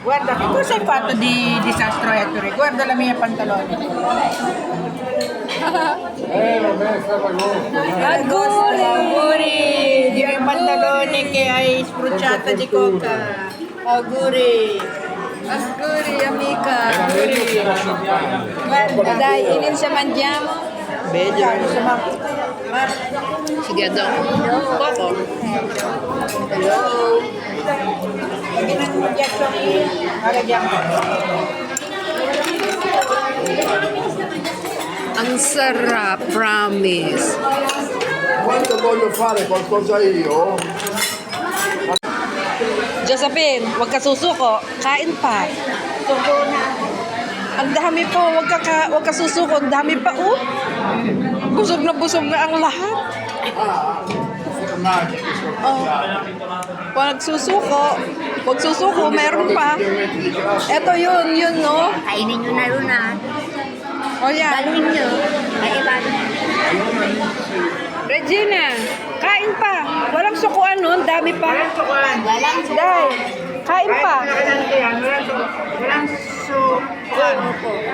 Guarda, che cosa hai fatto di disastro, Ettore? Guarda la mia pantalone. Vabbè, stava agosto. Auguri! Di mio pantalone che hai spruciata di coca. Auguri! Auguri amica. Guarda, Dai, inizia mangiamo. Bello, insomma. Sige daw. Coco. Hello. Lagyan ng ghiaccio. Lagyan mo. Ang sarap, promise. Quando voglio fare qualcosa io, Josephine, huwag ka susuko. Kain pa. Ang dami po, huwag ka susuko. Ang dami pa, oh. Busog na ang lahat. formaggi, Oh. Huwag susuko. Huwag susuko, meron pa. Eto yun, no? Kainin nyo na rin ah. O yan. Dalhin nyo. Ay, iba. Regina, kain pa. Walang sukuan nun, dami pa. Walang Dai, kain pa. Walang sukuan.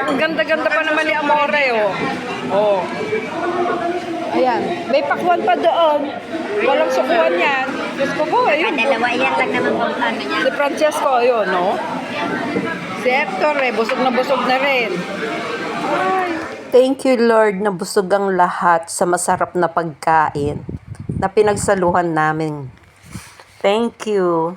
Ang ganda-ganda pa naman ni Amore, oh. Oh. Ayan, may pakwan pa doon. Walang sukuan yan. Diyos ko po, ayun. Dalawa yan lang naman kung ano niya. Si Francesco, yun, no? Si Hector, busog na rin. Ay. Thank you Lord na busog ang lahat sa masarap na pagkain na pinagsaluhan namin. Thank you.